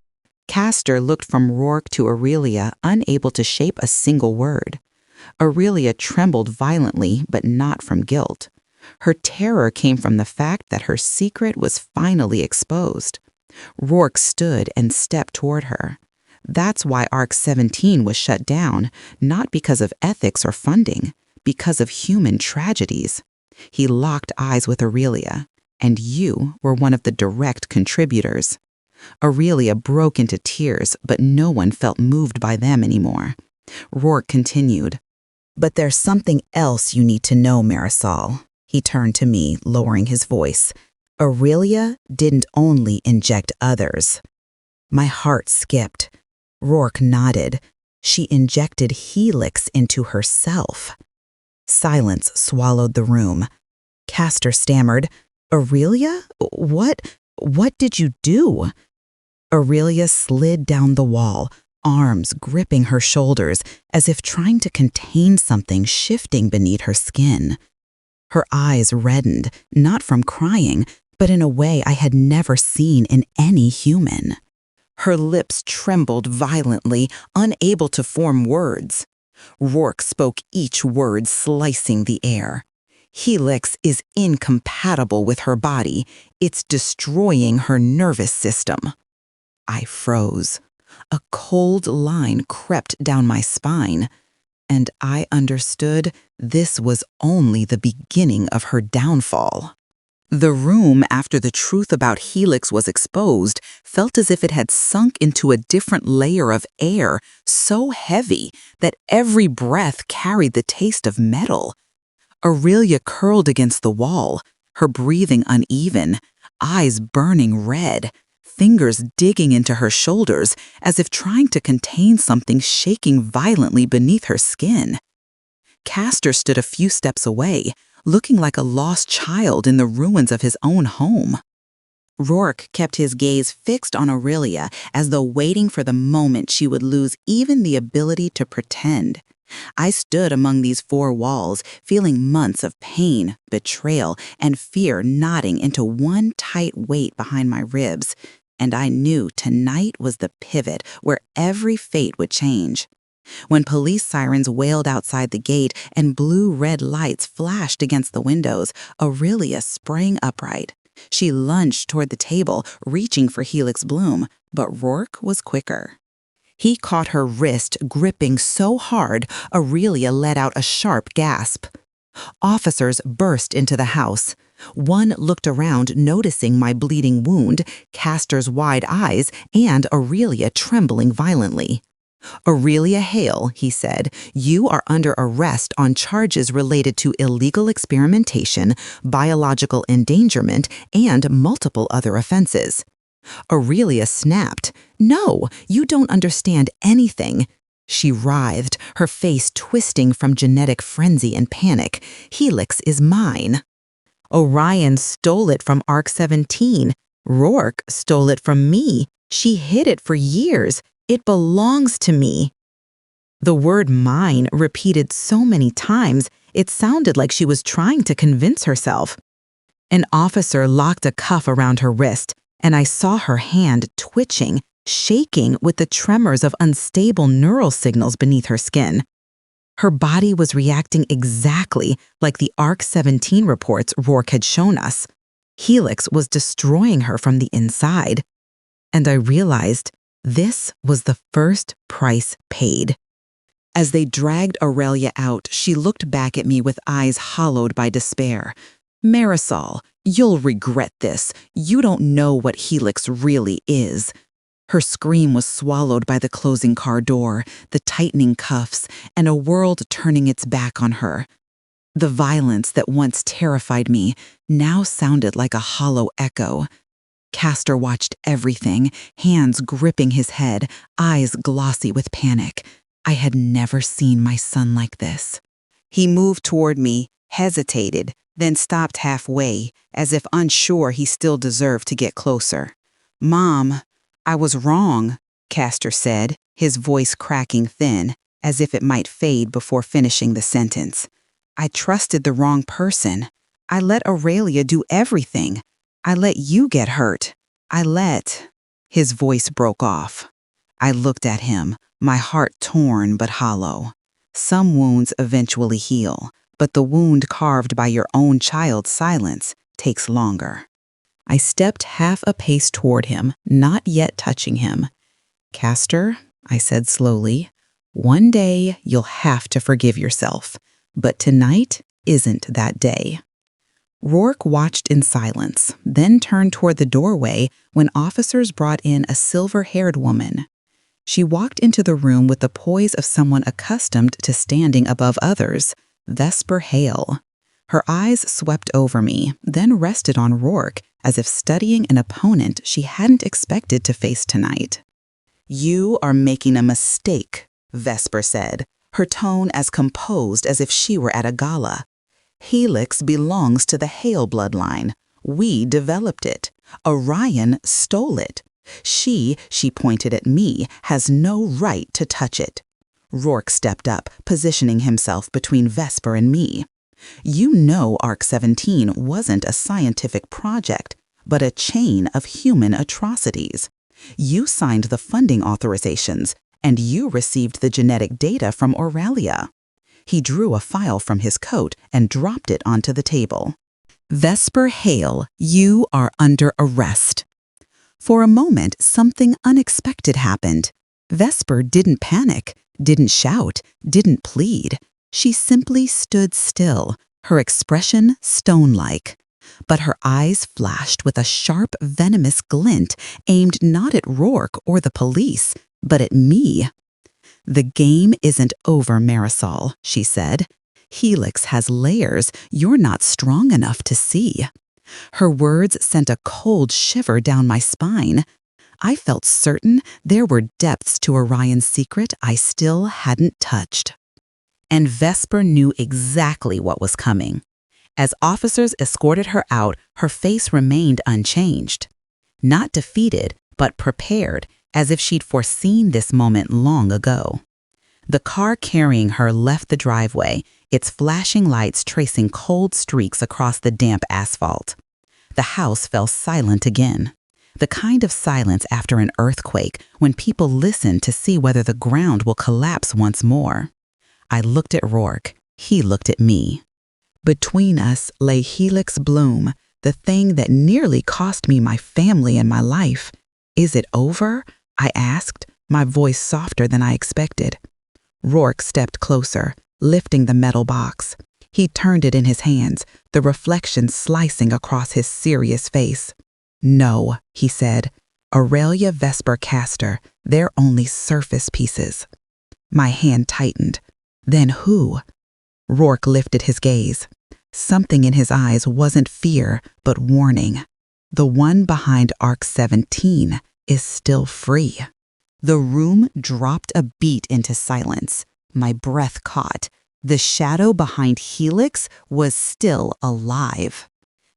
Castor looked from Rourke to Aurelia, unable to shape a single word. Aurelia trembled violently, but not from guilt. Her terror came from the fact that her secret was finally exposed. Rourke stood and stepped toward her. That's why ARC 17 was shut down, not because of ethics or funding, because of human tragedies. He locked eyes with Aurelia, and you were one of the direct contributors. Aurelia broke into tears, but no one felt moved by them anymore. Rourke continued, "But there's something else you need to know, Marisol." He turned to me, lowering his voice. "Aurelia didn't only inject others." My heart skipped. Rourke nodded. She injected Helix into herself. Silence swallowed the room. Castor stammered, "Aurelia? What did you do?" Aurelia slid down the wall, arms gripping her shoulders as if trying to contain something shifting beneath her skin. Her eyes reddened, not from crying, but in a way I had never seen in any human. Her lips trembled violently, unable to form words. Rourke spoke each word slicing the air. "Helix is incompatible with her body. It's destroying her nervous system." I froze. A cold line crept down my spine, and I understood this was only the beginning of her downfall. The room, after the truth about Helix was exposed, felt as if it had sunk into a different layer of air, so heavy that every breath carried the taste of metal. Aurelia curled against the wall, her breathing uneven, eyes burning red, fingers digging into her shoulders as if trying to contain something shaking violently beneath her skin. Castor stood a few steps away, looking like a lost child in the ruins of his own home. Rourke kept his gaze fixed on Aurelia as though waiting for the moment she would lose even the ability to pretend. I stood among these four walls, feeling months of pain, betrayal, and fear knotting into one tight weight behind my ribs, and I knew tonight was the pivot where every fate would change. When police sirens wailed outside the gate and blue-red lights flashed against the windows, Aurelia sprang upright. She lunged toward the table, reaching for Helix Bloom, but Rourke was quicker. He caught her wrist, gripping so hard, Aurelia let out a sharp gasp. Officers burst into the house. One looked around, noticing my bleeding wound, Castor's wide eyes, and Aurelia trembling violently. "Aurelia Hale," he said, "you are under arrest on charges related to illegal experimentation, biological endangerment, and multiple other offenses." Aurelia snapped. "No, you don't understand anything." She writhed, her face twisting from genetic frenzy and panic. "Helix is mine." "Orion stole it from ARC 17. Rourke stole it from me. She hid it for years. It belongs to me." The word "mine" repeated so many times, it sounded like she was trying to convince herself. An officer locked a cuff around her wrist, and I saw her hand twitching, shaking with the tremors of unstable neural signals beneath her skin. Her body was reacting exactly like the ARC 17 reports Rourke had shown us. Helix was destroying her from the inside. And I realized this was the first price paid. As they dragged Aurelia out, she looked back at me with eyes hollowed by despair. "Marisol, you'll regret this. You don't know what Helix really is." Her scream was swallowed by the closing car door, the tightening cuffs, and a world turning its back on her. The violence that once terrified me now sounded like a hollow echo. Castor watched everything, hands gripping his head, eyes glossy with panic. I had never seen my son like this. He moved toward me, hesitated, then stopped halfway, as if unsure he still deserved to get closer. "Mom, I was wrong," Castor said, his voice cracking thin, as if it might fade before finishing the sentence. "I trusted the wrong person. I let Aurelia do everything. I let you get hurt. His voice broke off. I looked at him, my heart torn but hollow. Some wounds eventually heal, but the wound carved by your own child's silence takes longer. I stepped half a pace toward him, not yet touching him. "Castor," I said slowly, "one day you'll have to forgive yourself, but tonight isn't that day." Rourke watched in silence, then turned toward the doorway when officers brought in a silver-haired woman. She walked into the room with the poise of someone accustomed to standing above others, Vesper Hale. Her eyes swept over me, then rested on Rourke as if studying an opponent she hadn't expected to face tonight. "You are making a mistake," Vesper said, her tone as composed as if she were at a gala. "Helix belongs to the Hale bloodline. We developed it. Orion stole it. She pointed at me, has no right to touch it." Rourke stepped up, positioning himself between Vesper and me. "You know ARC-17 wasn't a scientific project, but a chain of human atrocities. You signed the funding authorizations, and you received the genetic data from Aurelia." He drew a file from his coat and dropped it onto the table. "Vesper Hale, you are under arrest." For a moment, something unexpected happened. Vesper didn't panic, didn't shout, didn't plead. She simply stood still, her expression stone-like. But her eyes flashed with a sharp, venomous glint aimed not at Rourke or the police, but at me. "The game isn't over, Marisol," she said. "Helix has layers you're not strong enough to see." Her words sent a cold shiver down my spine. I felt certain there were depths to Orion's secret I still hadn't touched. And Vesper knew exactly what was coming. As officers escorted her out, her face remained unchanged. Not defeated, but prepared, as if she'd foreseen this moment long ago. The car carrying her left the driveway, its flashing lights tracing cold streaks across the damp asphalt. The house fell silent again. The kind of silence after an earthquake when people listen to see whether the ground will collapse once more. I looked at Rourke. He looked at me. Between us lay Helix Bloom, the thing that nearly cost me my family and my life. "Is it over?" I asked, my voice softer than I expected. Rourke stepped closer, lifting the metal box. He turned it in his hands, the reflection slicing across his serious face. "No," he said. "Aurelia, Vesper, Castor, they're only surface pieces." My hand tightened. "Then who?" Rourke lifted his gaze. Something in his eyes wasn't fear, but warning. "The one behind ARC-17 is still free." The room dropped a beat into silence. My breath caught. The shadow behind Helix was still alive.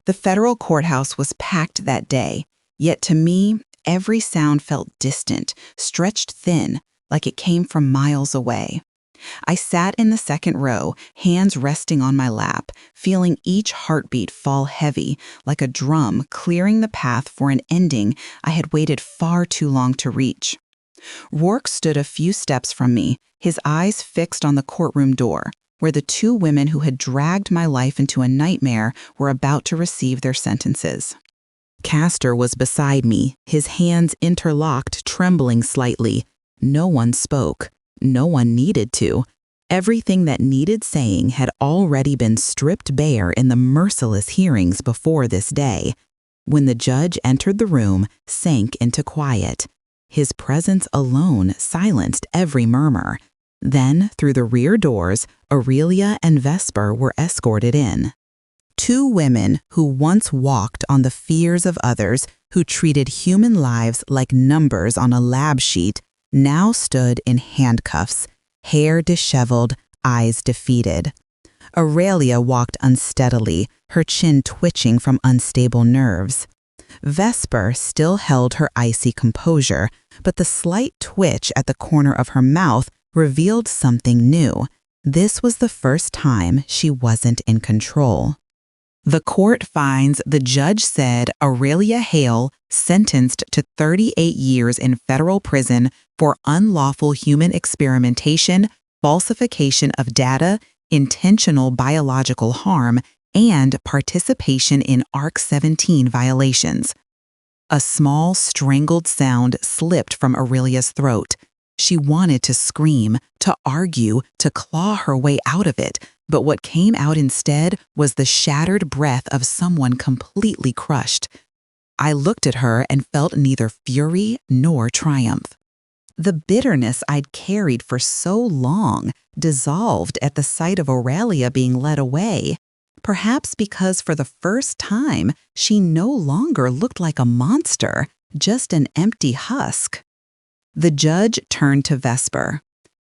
The federal courthouse was packed that day, yet to me, every sound felt distant, stretched thin, like it came from miles away. I sat in the second row, hands resting on my lap, feeling each heartbeat fall heavy, like a drum clearing the path for an ending I had waited far too long to reach. Rourke stood a few steps from me, his eyes fixed on the courtroom door, where the two women who had dragged my life into a nightmare were about to receive their sentences. Castor was beside me, his hands interlocked, trembling slightly. No one spoke. No one needed to. Everything that needed saying had already been stripped bare in the merciless hearings before this day. When the judge entered the room, sank into quiet. His presence alone silenced every murmur. Then, through the rear doors, Aurelia and Vesper were escorted in. Two women who once walked on the fears of others, who treated human lives like numbers on a lab sheet, now stood in handcuffs, hair disheveled, eyes defeated. Aurelia walked unsteadily, her chin twitching from unstable nerves. Vesper still held her icy composure, but the slight twitch at the corner of her mouth revealed something new. This was the first time she wasn't in control. The court finds the judge said Aurelia Hale, sentenced to 38 years in federal prison for unlawful human experimentation, falsification of data, intentional biological harm, and participation in ARC-17 violations. A small, strangled sound slipped from Aurelia's throat. She wanted to scream, to argue, to claw her way out of it, but what came out instead was the shattered breath of someone completely crushed. I looked at her and felt neither fury nor triumph. The bitterness I'd carried for so long dissolved at the sight of Aurelia being led away, perhaps because for the first time she no longer looked like a monster, just an empty husk. The judge turned to Vesper.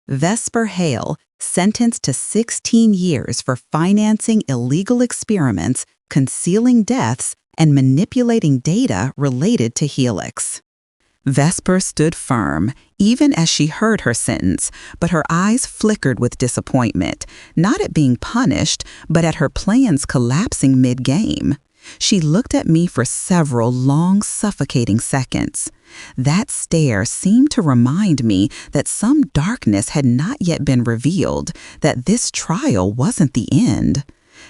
Vesper Hale, sentenced to 16 years for financing illegal experiments, concealing deaths, and manipulating data related to Helix. Vesper stood firm, even as she heard her sentence, but her eyes flickered with disappointment, not at being punished, but at her plans collapsing mid-game. She looked at me for several long, suffocating seconds. That stare seemed to remind me that some darkness had not yet been revealed, that this trial wasn't the end.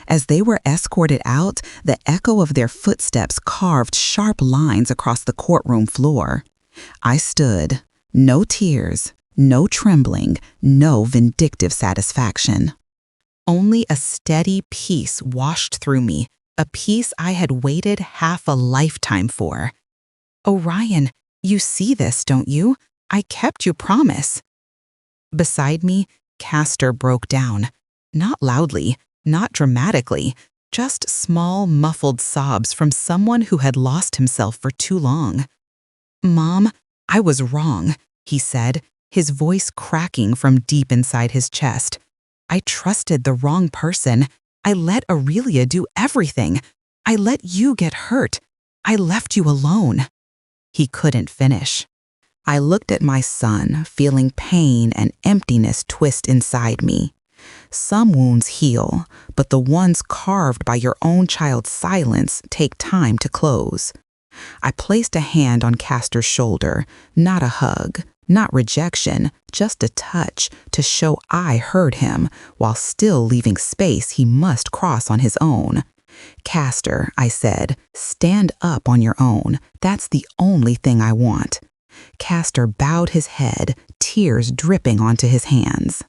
As they were escorted out, the echo of their footsteps carved sharp lines across the courtroom floor. I stood, no tears, no trembling, no vindictive satisfaction. Only a steady peace washed through me, a peace I had waited half a lifetime for. Orion, you see this, don't you? I kept your promise. Beside me, Castor broke down. Not loudly, not dramatically, just small, muffled sobs from someone who had lost himself for too long. Mom, I was wrong, he said, his voice cracking from deep inside his chest. I trusted the wrong person. I let Aurelia do everything. I let you get hurt. I left you alone. He couldn't finish. I looked at my son, feeling pain and emptiness twist inside me. Some wounds heal, but the ones carved by your own child's silence take time to close. I placed a hand on Castor's shoulder, not a hug, not rejection, just a touch to show I heard him, while still leaving space he must cross on his own. Castor, I said, stand up on your own. That's the only thing I want. Castor bowed his head, tears dripping onto his hands.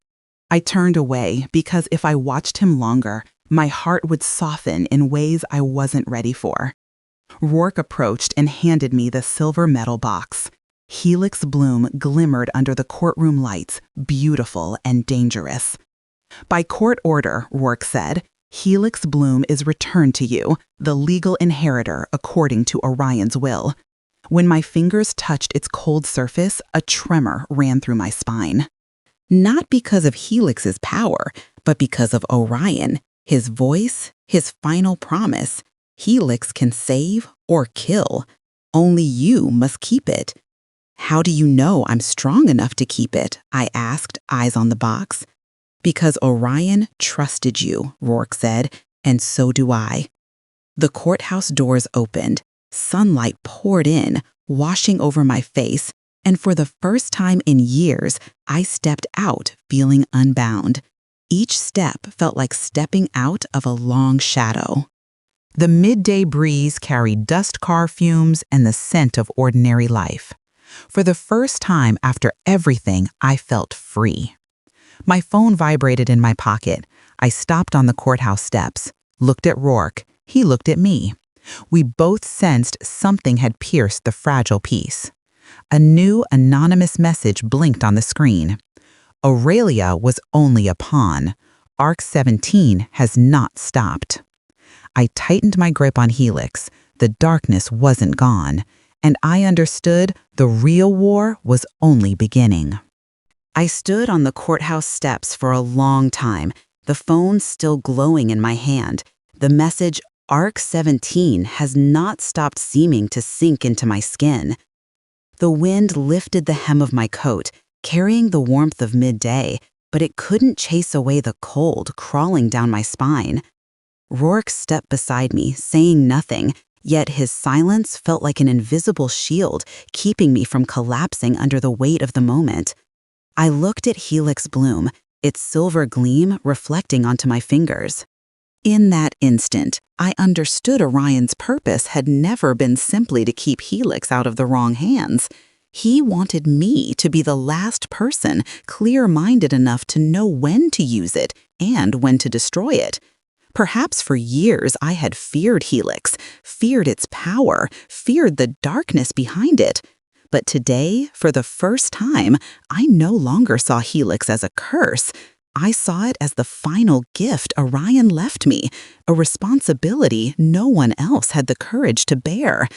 I turned away because if I watched him longer, my heart would soften in ways I wasn't ready for. Rourke approached and handed me the silver metal box. Helix bloom glimmered under the courtroom lights, beautiful and dangerous. By court order, Rourke said, Helix bloom is returned to you, the legal inheritor according to Orion's will. When my fingers touched its cold surface, a tremor ran through my spine. Not because of Helix's power, but because of Orion, his voice, his final promise. Helix can save or kill. Only you must keep it. How do you know I'm strong enough to keep it? I asked, eyes on the box. Because Orion trusted you, Rourke said, and so do I. The courthouse doors opened. Sunlight poured in, washing over my face, and for the first time in years, I stepped out feeling unbound. Each step felt like stepping out of a long shadow. The midday breeze carried dust car fumes and the scent of ordinary life. For the first time after everything, I felt free. My phone vibrated in my pocket. I stopped on the courthouse steps, looked at Rourke. He looked at me. We both sensed something had pierced the fragile peace. A new anonymous message blinked on the screen. Aurelia was only a pawn. ARC-17 has not stopped. I tightened my grip on Helix. The darkness wasn't gone, and I understood the real war was only beginning. I stood on the courthouse steps for a long time, the phone still glowing in my hand. The message, ARC 17, has not stopped seeming to sink into my skin. The wind lifted the hem of my coat, carrying the warmth of midday, but it couldn't chase away the cold crawling down my spine. Rourke stepped beside me, saying nothing, yet his silence felt like an invisible shield, keeping me from collapsing under the weight of the moment. I looked at Helix Bloom, its silver gleam reflecting onto my fingers. In that instant, I understood Orion's purpose had never been simply to keep Helix out of the wrong hands. He wanted me to be the last person clear-minded enough to know when to use it and when to destroy it. Perhaps for years I had feared Helix, feared its power, feared the darkness behind it. But today, for the first time, I no longer saw Helix as a curse. I saw it as the final gift Orion left me, a responsibility no one else had the courage to bear.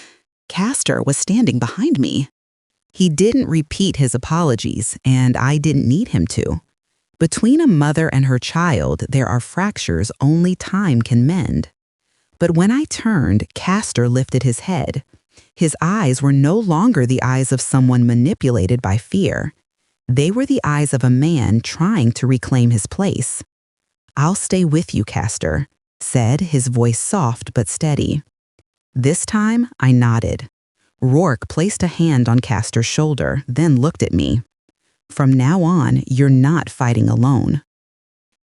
Castor was standing behind me. He didn't repeat his apologies, and I didn't need him to. Between a mother and her child, there are fractures only time can mend. But when I turned, Castor lifted his head. His eyes were no longer the eyes of someone manipulated by fear. They were the eyes of a man trying to reclaim his place. "I'll stay with you, Castor," said, his voice soft but steady. This time, I nodded. Rourke placed a hand on Castor's shoulder, then looked at me. "From now on, you're not fighting alone."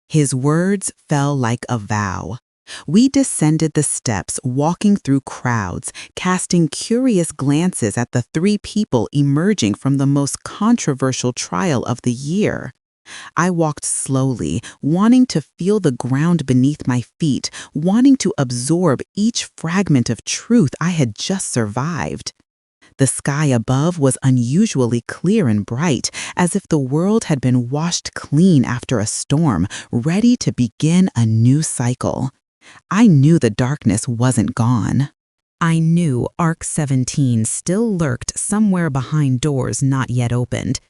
His words fell like a vow. We descended the steps, walking through crowds, casting curious glances at the three people emerging from the most controversial trial of the year. I walked slowly, wanting to feel the ground beneath my feet, wanting to absorb each fragment of truth I had just survived. The sky above was unusually clear and bright, as if the world had been washed clean after a storm, ready to begin a new cycle. I knew the darkness wasn't gone. I knew ARC 17 still lurked somewhere behind doors not yet opened.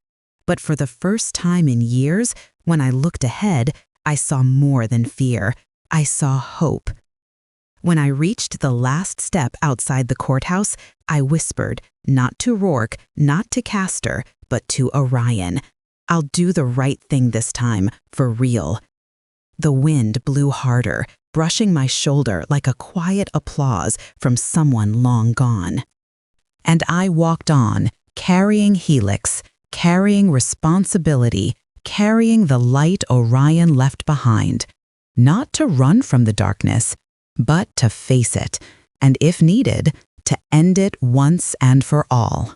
But for the first time in years, when I looked ahead, I saw more than fear. I saw hope. When I reached the last step outside the courthouse, I whispered, not to Rourke, not to Castor, but to Orion, "I'll do the right thing this time, for real." The wind blew harder, brushing my shoulder like a quiet applause from someone long gone. And I walked on, carrying Helix, carrying responsibility, carrying the light Orion left behind. Not to run from the darkness, but to face it, and if needed, to end it once and for all.